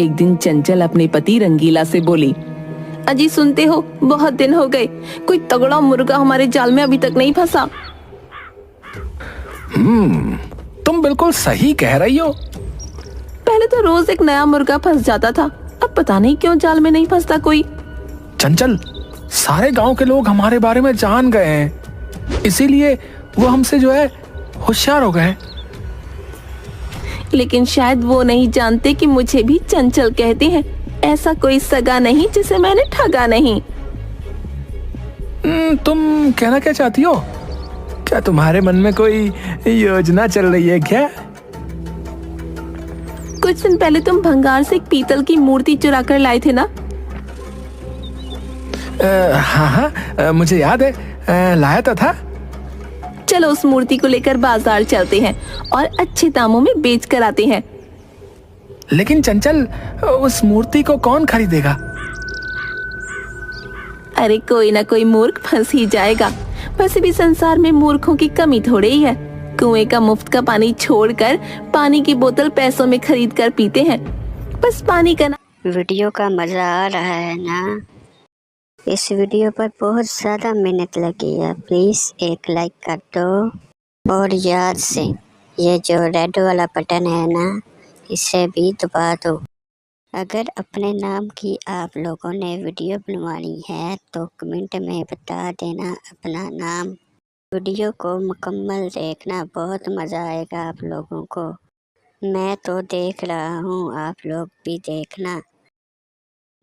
एक दिन चंचल अपने पति रंगीला से बोली, अजी सुनते हो, बहुत दिन हो गए, कोई तगड़ा मुर्गा हमारे जाल में अभी तक नहीं फंसा। तुम बिल्कुल सही कह रही हो। पहले तो रोज एक नया मुर्गा फंस जाता था, अब पता नहीं क्यों जाल में नहीं फंसता कोई। चंचल, सारे गांव के लोग हमारे बारे में जान गए हैं, इसीलिए वो हमसे जो है होशियार हो गए हैं। लेकिन शायद वो नहीं जानते कि मुझे भी चंचल कहते हैं। ऐसा कोई सगा नहीं जिसे मैंने ठगा नहीं। तुम कहना क्या चाहती हो? क्या तुम्हारे मन में कोई योजना चल रही है क्या? कुछ दिन पहले तुम भंगार से एक पीतल की मूर्ति चुरा कर लाए थे ना? हाँ, मुझे याद है, लाया तो था। चलो उस मूर्ति को लेकर बाजार चलते हैं और अच्छे दामों में बेच कर आते हैं। लेकिन चंचल, उस मूर्ति को कौन खरीदेगा? अरे कोई ना कोई मूर्ख फंस ही जाएगा। वैसे भी संसार में मूर्खों की कमी थोड़ी ही है। कुएं का मुफ्त का पानी छोड़कर पानी की बोतल पैसों में खरीद कर पीते हैं। बस पानी का वीडियो का मजा आ रहा है ना? इस वीडियो पर बहुत ज़्यादा मेहनत लगी है, प्लीज़ एक लाइक कर दो और याद से ये जो रेड वाला बटन है ना, इसे भी दबा दो। अगर अपने नाम की आप लोगों ने वीडियो बनवानी है तो कमेंट में बता देना अपना नाम। वीडियो को मुकम्मल देखना, बहुत मज़ा आएगा आप लोगों को। मैं तो देख रहा हूँ, आप लोग भी देखना।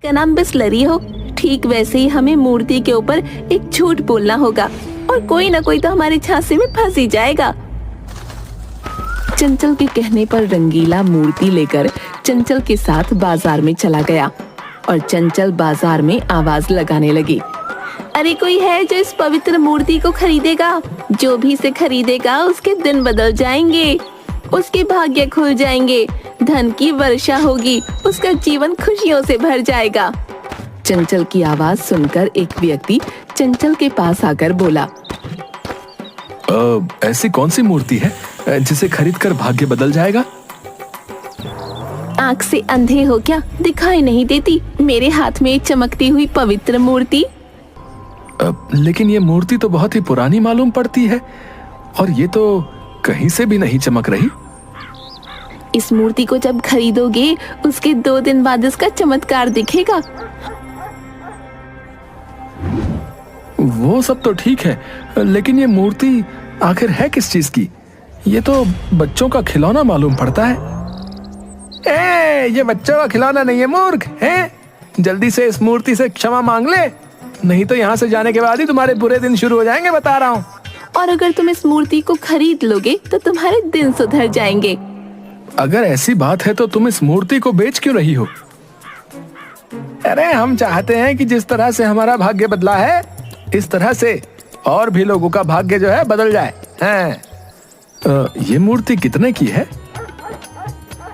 का नाम बिस्लरी हो, ठीक वैसे ही हमें मूर्ति के ऊपर एक झूठ बोलना होगा और कोई ना कोई तो हमारे झांसे में फंस ही जाएगा। चंचल के कहने पर रंगीला मूर्ति लेकर चंचल के साथ बाजार में चला गया और चंचल बाजार में आवाज लगाने लगी, अरे कोई है जो इस पवित्र मूर्ति को खरीदेगा? जो भी इसे खरीदेगा उसके दिन बदल जाएंगे, उसके भाग्य खुल जाएंगे, धन की वर्षा होगी, उसका जीवन खुशियों से भर जाएगा। चंचल की आवाज सुनकर एक व्यक्ति चंचल के पास आकर बोला, ऐसी कौन सी मूर्ति है जिसे खरीदकर भाग्य बदल जाएगा? आँख से अंधे हो क्या? दिखाई नहीं देती मेरे हाथ में चमकती हुई पवित्र मूर्ति? लेकिन ये मूर्ति तो बहुत ही पुरानी मालूम पड़ती है और ये तो कहीं से भी नहीं चमक रही। इस मूर्ति को जब खरीदोगे उसके 2 दिन बाद इसका चमत्कार दिखेगा। वो सब तो ठीक है, लेकिन ये मूर्ति आखिर है किस चीज की? ये तो बच्चों का खिलौना मालूम पड़ता है। ये बच्चों का खिलौना नहीं है मूर्ख, है? जल्दी से इस मूर्ति से क्षमा मांग ले, नहीं तो यहाँ से जाने के बाद ही तुम्हारे बुरे दिन शुरू हो जाएंगे, बता रहा हूँ। और अगर तुम इस मूर्ति को खरीद लोगे तो तुम्हारे दिन सुधर जाएंगे। अगर ऐसी बात है तो तुम इस मूर्ति को बेच क्यों रही हो? अरे हम चाहते हैं कि जिस तरह से हमारा भाग्य बदला है, इस तरह से और भी लोगों का भाग्य जो है बदल जाए। ये मूर्ति कितने की है?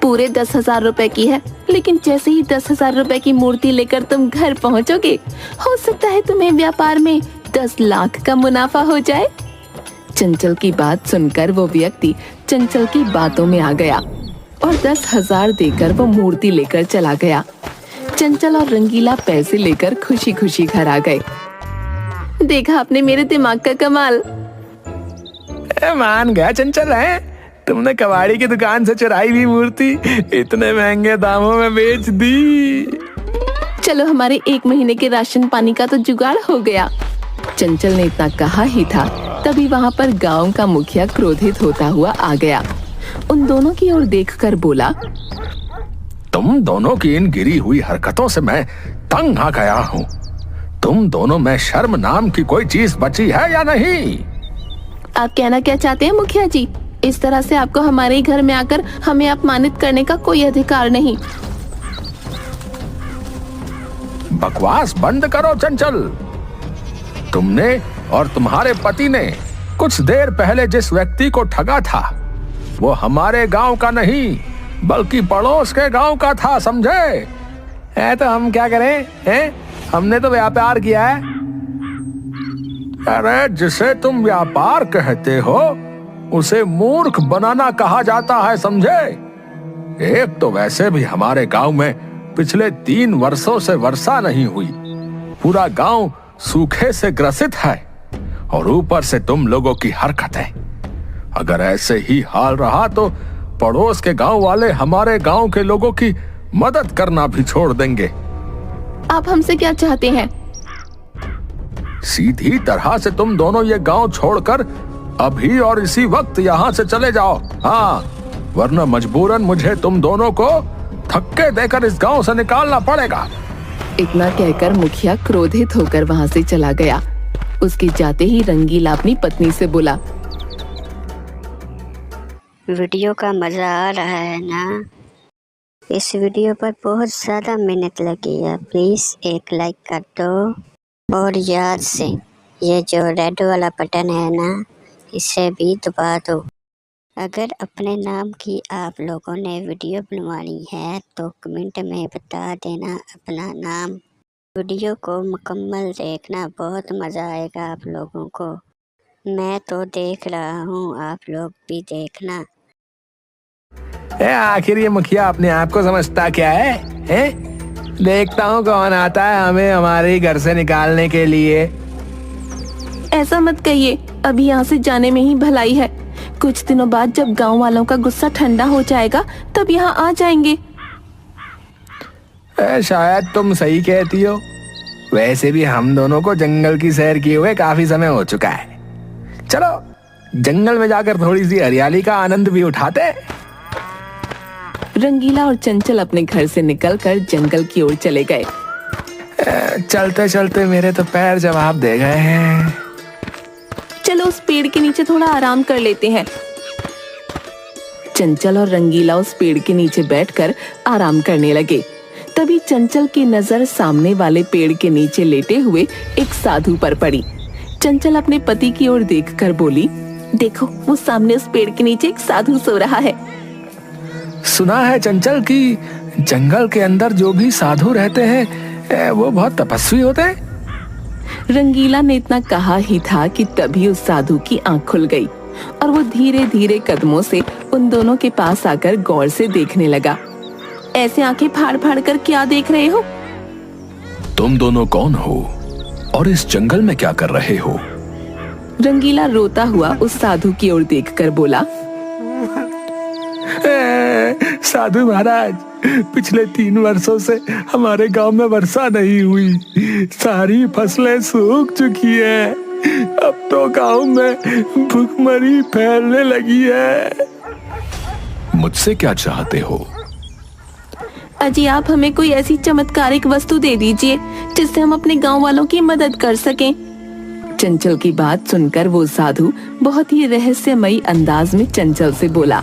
पूरे 10,000 रुपए की है, लेकिन जैसे ही 10,000 रुपए की मूर्ति लेकर तुम घर पहुंचोगे, हो सकता है तुम्हें व्यापार में 10 लाख का मुनाफा हो जाए। चंचल की बात सुनकर वो व्यक्ति चंचल की बातों में आ गया और 10,000 देकर वो मूर्ति लेकर चला गया। चंचल और रंगीला पैसे लेकर खुशी खुशी घर आ गए। देखा आपने मेरे दिमाग का कमाल। मान गया चंचल, है तुमने कबाड़ी की दुकान से चुराई हुई मूर्ति इतने महंगे दामों में बेच दी। चलो हमारे 1 महीने के राशन पानी का तो जुगाड़ हो गया। चंचल ने इतना कहा ही था, तभी वहाँ पर गांव का मुखिया क्रोधित होता हुआ आ गया। उन दोनों की ओर देखकर बोला, तुम दोनों की इन गिरी हुई हरकतों से मैं तंग आ गया हूँ। तुम दोनों में शर्म नाम की कोई चीज बची है या नहीं? आप कहना क्या चाहते हैं मुखिया जी? इस तरह से आपको हमारे घर में आकर हमें अपमानित करने का कोई अधिकार नहीं। बकवास बंद करो चंचल। तुमने और तुम्हारे पति ने कुछ देर पहले जिस व्यक्ति को ठगा था, वो हमारे गांव का नहीं बल्कि पड़ोस के गांव का था, समझे? तो हम क्या करें, हैं? हमने तो व्यापार किया है। अरे जिसे तुम व्यापार कहते हो उसे मूर्ख बनाना कहा जाता है, समझे? एक तो वैसे भी हमारे गांव में पिछले 3 वर्षों से वर्षा नहीं हुई। पूरा गांव सूखे से ग्रसित है और ऊपर से तुम लोगों की हरकतें। अगर ऐसे ही हाल रहा तो पड़ोस के गांव वाले हमारे गांव के लोगों की मदद करना भी छोड़ देंगे। आप हमसे क्या चाहते हैं? सीधी तरह से तुम दोनों ये गांव छोड़कर अभी और इसी वक्त यहाँ से चले जाओ। हाँ, वरना मजबूरन मुझे तुम दोनों को धक्के देकर इस गांव से निकालना पड़ेगा। इतना कहकर मुखिया क्रोधित होकर वहाँ से चला गया। उसके जाते ही रंगीला अपनी पत्नी से बोला, वीडियो का मज़ा आ रहा है ना? इस वीडियो पर बहुत ज़्यादा मेहनत लगी है, प्लीज़ एक लाइक कर दो और याद से ये जो रेड वाला बटन है ना, इसे भी दबा दो। अगर अपने नाम की आप लोगों ने वीडियो बनवानी है तो कमेंट में बता देना अपना नाम। वीडियो को मुकम्मल देखना, बहुत मज़ा आएगा आप लोगों को। मैं तो देख रहा हूँ, आप लोग भी देखना। आखिर ये मुखिया अपने आप को समझता क्या है? देखता हूँ कौन आता है हमें हमारे घर से निकालने के लिए। ऐसा मत कहिए, अभी यहाँ से जाने में ही भलाई है। कुछ दिनों बाद जब गांव वालों का गुस्सा ठंडा हो जाएगा तब यहाँ आ जाएंगे। शायद तुम सही कहती हो। वैसे भी हम दोनों को जंगल की सैर किए हुए काफी समय हो चुका है। चलो जंगल में जाकर थोड़ी सी हरियाली का आनंद भी उठाते। रंगीला और चंचल अपने घर से निकलकर जंगल की ओर चले गए। चलते चलते मेरे तो पैर जवाब दे गए हैं। चलो उस पेड़ के नीचे थोड़ा आराम कर लेते हैं। चंचल और रंगीला उस पेड़ के नीचे बैठकर आराम करने लगे। तभी चंचल की नजर सामने वाले पेड़ के नीचे लेटे हुए एक साधु पर पड़ी। चंचल अपने पति की ओर देखकर बोली, देखो वो सामने उस पेड़ के नीचे एक साधु सो रहा है। सुना है चंचल कि जंगल के अंदर जो भी साधु रहते हैं वो बहुत तपस्वी होते हैं। रंगीला ने इतना कहा ही था कि तभी उस साधु की आंख खुल गई और वो धीरे धीरे कदमों से उन दोनों के पास आकर गौर से देखने लगा। ऐसे आंखें फाड़ फाड़ कर क्या देख रहे हो? तुम दोनों कौन हो और इस जंगल में क्या कर रहे हो? रंगीला रोता हुआ उस साधु की ओर देखकर बोला, साधु महाराज, पिछले 3 वर्षों से हमारे गांव में वर्षा नहीं हुई। सारी फसलें सूख चुकी है। अब तो गांव में भूखमरी फैलने लगी है। मुझसे क्या चाहते हो? अजी आप हमें कोई ऐसी चमत्कारिक वस्तु दे दीजिए जिससे हम अपने गांव वालों की मदद कर सकें। चंचल की बात सुनकर वो साधु बहुत ही रहस्यमयी अंदाज में चंचल से बोला,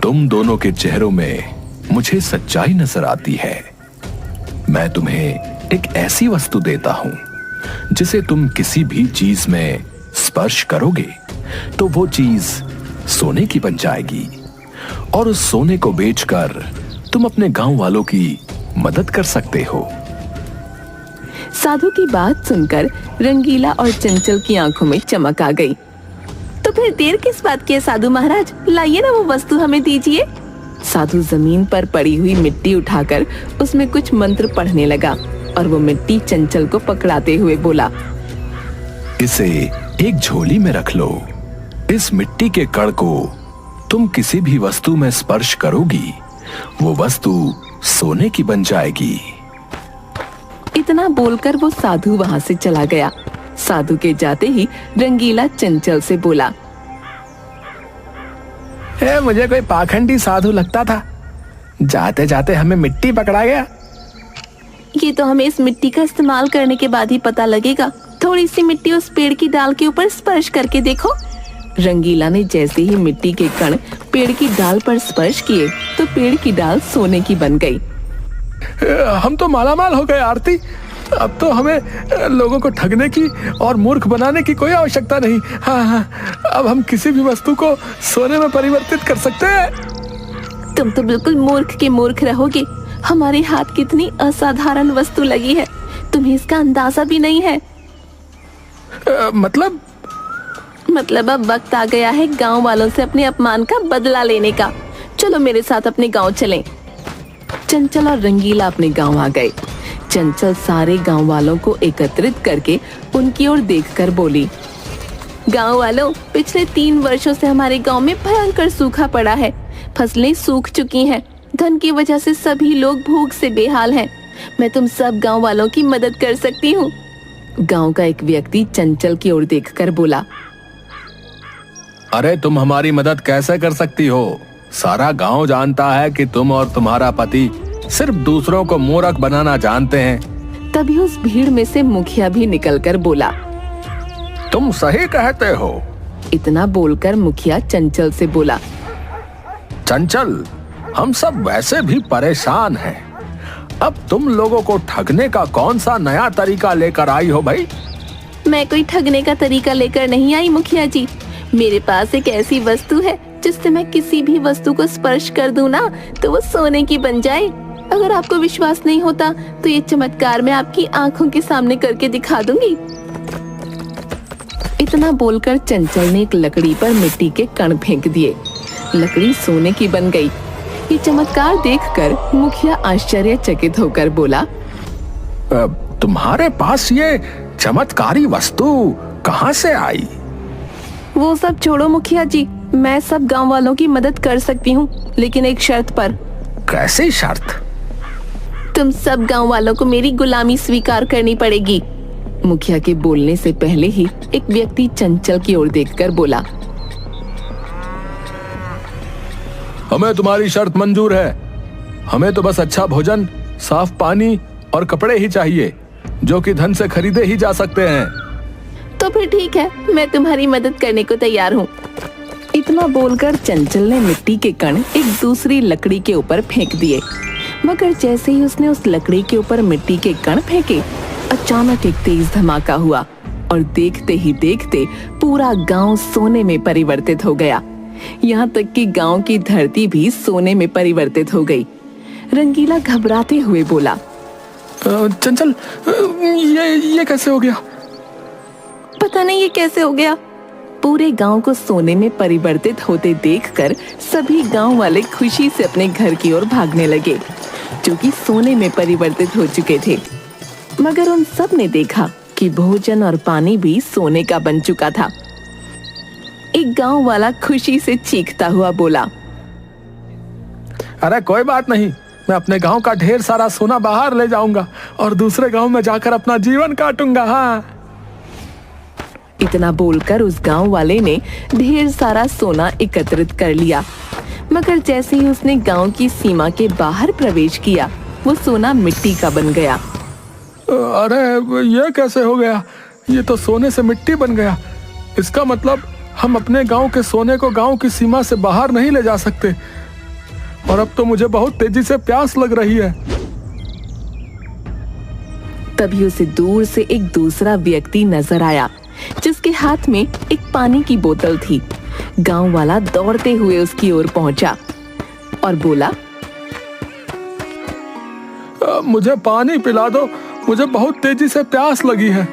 तुम दोनों के चेहरों में मुझे सच्चाई नजर आती है। मैं तुम्हें एक ऐसी वस्तु देता हूं जिसे तुम किसी भी चीज में स्पर्श करोगे तो वो चीज सोने की बन जाएगी और उस सोने को बेचकर तुम अपने गांव वालों की मदद कर सकते हो। साधु की बात सुनकर रंगीला और चंचल की आंखों में चमक आ गई। तो फिर देर किस बात की है साधु महाराज, लाइए ना वो वस्तु हमें दीजिए। साधु जमीन पर पड़ी हुई मिट्टी उठाकर उसमें कुछ मंत्र पढ़ने लगा और वो मिट्टी चंचल को पकड़ाते हुए बोला, इसे एक झोली में रख लो। इस मिट्टी के कण को तुम किसी भी वस्तु में स्पर्श करोगी, वो वस्तु सोने की बन जाएगी। इतना बोलकर वो साधु वहां से चला गया। साधु के जाते ही रंगीला चंचल से बोला, मुझे कोई पाखंडी साधु लगता था, जाते जाते हमें मिट्टी पकड़ा गया। ये तो हमें इस मिट्टी का इस्तेमाल करने के बाद ही पता लगेगा। थोड़ी सी मिट्टी उस पेड़ की डाल के ऊपर स्पर्श करके देखो। रंगीला ने जैसे ही मिट्टी के कण पेड़ की डाल पर स्पर्श किए तो पेड़ की डाल सोने की बन गई। हम तो मालामाल हो गए आरती। अब तो हमें लोगों को ठगने की और मूर्ख बनाने की कोई आवश्यकता नहीं। हाँ, अब हम किसी भी वस्तु को सोने में परिवर्तित कर सकते हैं। तुम तो बिल्कुल मूर्ख के मूर्ख रहोगे। हमारे हाथ कितनी असाधारण वस्तु लगी है, तुम्हें इसका अंदाजा भी नहीं है। मतलब अब वक्त आ गया है गांव वालों से अपने अपमान का बदला लेने का। चलो मेरे साथ अपने गांव चलें। चंचल और रंगीला अपने गांव आ गए। चंचल सारे गांव वालों को एकत्रित करके उनकी ओर देखकर बोली, गांव वालों, पिछले 3 वर्षों से हमारे गांव में भयंकर सूखा पड़ा है। फसलें सूख चुकी हैं। धन की वजह से सभी लोग भूख से बेहाल हैं। मैं तुम सब गांव वालों की मदद कर सकती हूँ। गांव का एक व्यक्ति चंचल की ओर देखकर बोला, अरे तुम हमारी मदद कैसे कर सकती हो? सारा गांव जानता है कि तुम और तुम्हारा पति सिर्फ दूसरों को मूर्ख बनाना जानते हैं। तभी उस भीड़ में से मुखिया भी निकलकर बोला, तुम सही कहते हो। इतना बोलकर मुखिया चंचल से बोला, चंचल, हम सब वैसे भी परेशान हैं। अब तुम लोगों को ठगने का कौन सा नया तरीका लेकर आई हो भाई? मैं कोई ठगने का तरीका लेकर नहीं आई मुखिया जी। मेरे पास एक ऐसी वस्तु है जिससे मैं किसी भी वस्तु को स्पर्श कर दूं ना तो वो सोने की बन जाए। अगर आपको विश्वास नहीं होता तो ये चमत्कार मैं आपकी आंखों के सामने करके दिखा दूंगी। इतना बोलकर चंचल ने एक लकड़ी पर मिट्टी के कण फेंक दिए। लकड़ी सोने की बन गई। ये चमत्कार देखकर मुखिया आश्चर्यचकित होकर बोला, तुम्हारे पास ये चमत्कारी वस्तु कहाँ से आई? वो सब छोड़ो मुखिया जी, मैं सब गांव वालों की मदद कर सकती हूँ, लेकिन एक शर्त पर। कैसी शर्त? तुम सब गांव वालों को मेरी गुलामी स्वीकार करनी पड़ेगी। मुखिया के बोलने से पहले ही एक व्यक्ति चंचल की ओर देखकर बोला, हमें तुम्हारी शर्त मंजूर है। हमें तो बस अच्छा भोजन, साफ पानी और कपड़े ही चाहिए, जो कि धन से खरीदे ही जा सकते हैं। तो फिर ठीक है, मैं तुम्हारी मदद करने को तैयार हूँ। इतना बोलकर चंचल ने मिट्टी के कण एक दूसरी लकड़ी के ऊपर फेंक दिए। मगर जैसे ही उसने उस लकड़ी के ऊपर मिट्टी के कण फेंके, अचानक एक तेज धमाका हुआ और देखते ही देखते पूरा गांव सोने में परिवर्तित हो गया। यहाँ तक कि गांव की धरती भी सोने में परिवर्तित हो गई। रंगीला घबराते हुए बोला, चंचल, ये कैसे हो गया? पता नहीं ये कैसे हो गया। पूरे गांव को सोने में परिवर्तित होते देखकर सभी गांव वाले खुशी से अपने घर की ओर भागने लगे, जो कि सोने में परिवर्तित हो चुके थे। मगर उन सब ने देखा कि भोजन और पानी भी सोने का बन चुका था। एक गांव वाला खुशी से चीखता हुआ बोला, अरे कोई बात नहीं, मैं अपने गांव का ढेर सारा सोना बाहर ले जाऊंगा और दूसरे गांव में जाकर अपना जीवन काटूंगा। हाँ। इतना बोलकर उस गांव वाले ने ढेर सारा सोना एकत्रित कर लिया। मगर जैसे ही उसने गांव की सीमा के बाहर प्रवेश किया, वो सोना मिट्टी का बन गया। अरे ये कैसे हो गया? ये तो सोने से मिट्टी बन गया। इसका मतलब हम अपने गांव के सोने को गांव की सीमा से बाहर नहीं ले जा सकते। और अब तो मुझे बहुत तेजी से प्यास लग रही है। तभी उसे दूर से एक दूसरा व्यक्ति नजर आया, जिसके हाथ में एक पानी की बोतल थी। गांव वाला दौड़ते हुए उसकी ओर पहुंचा और बोला, मुझे पानी पिला दो, मुझे बहुत तेजी से प्यास लगी है।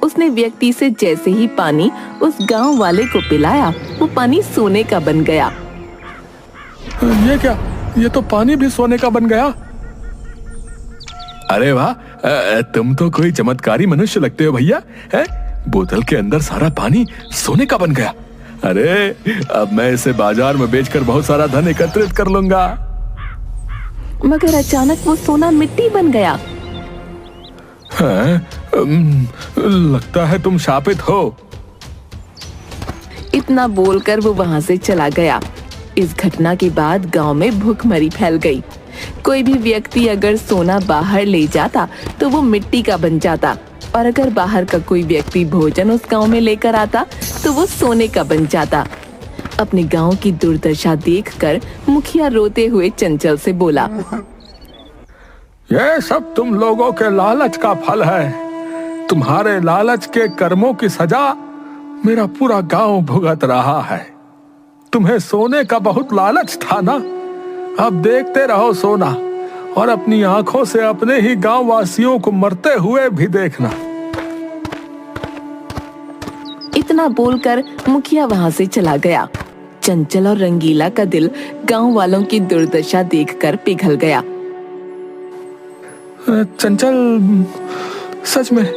उसने व्यक्ति से जैसे ही पानी उस गांव वाले को पिलाया, वो पानी सोने का बन गया। ये क्या? ये तो पानी भी सोने का बन गया। अरे वाह, तुम तो कोई चमत्कारी मनुष्य लगते हो भैया। है, बोतल के अंदर सारा पानी सोने का बन गया। अरे अब मैं इसे बाजार में बेचकर बहुत सारा धन एकत्रित कर लूंगा। मगर अचानक वो सोना मिट्टी बन गया। लगता है तुम शापित हो। इतना बोलकर वो वहां से चला गया। इस घटना के बाद गांव में भूखमरी फैल गई। कोई भी व्यक्ति अगर सोना बाहर ले जाता तो वो मिट्टी का बन जाता, और अगर बाहर का कोई व्यक्ति भोजन उस गांव में लेकर आता तो वो सोने का बन जाता। अपने गांव की दुर्दशा देखकर मुखिया रोते हुए चंचल से बोला, ये सब तुम लोगों के लालच का फल है। तुम्हारे लालच के कर्मों की सजा मेरा पूरा गांव भुगत रहा है। तुम्हें सोने का बहुत लालच था ना? अब देखते रहो सोना, और अपनी आंखों से अपने ही गांव वासियों को मरते हुए भी देखना। इतना बोलकर मुखिया वहां से चला गया। चंचल और रंगीला का दिल गांव वालों की दुर्दशा देखकर पिघल गया। चंचल, सच में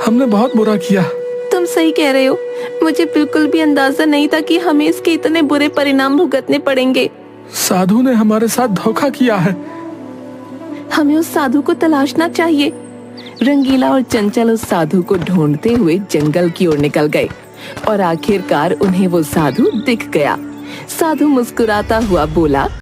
हमने बहुत बुरा किया। तुम सही कह रहे हो। मुझे बिल्कुल भी अंदाजा नहीं था कि हमें इसके इतने बुरे परिणाम भुगतने पड़ेंगे। साधु ने हमारे साथ धोखा किया है। हमें उस साधु को तलाशना चाहिए। रंगीला और चंचल उस साधु को ढूंढते हुए जंगल की ओर निकल गए और आखिरकार उन्हें वो साधु दिख गया। साधु मुस्कुराता हुआ बोला,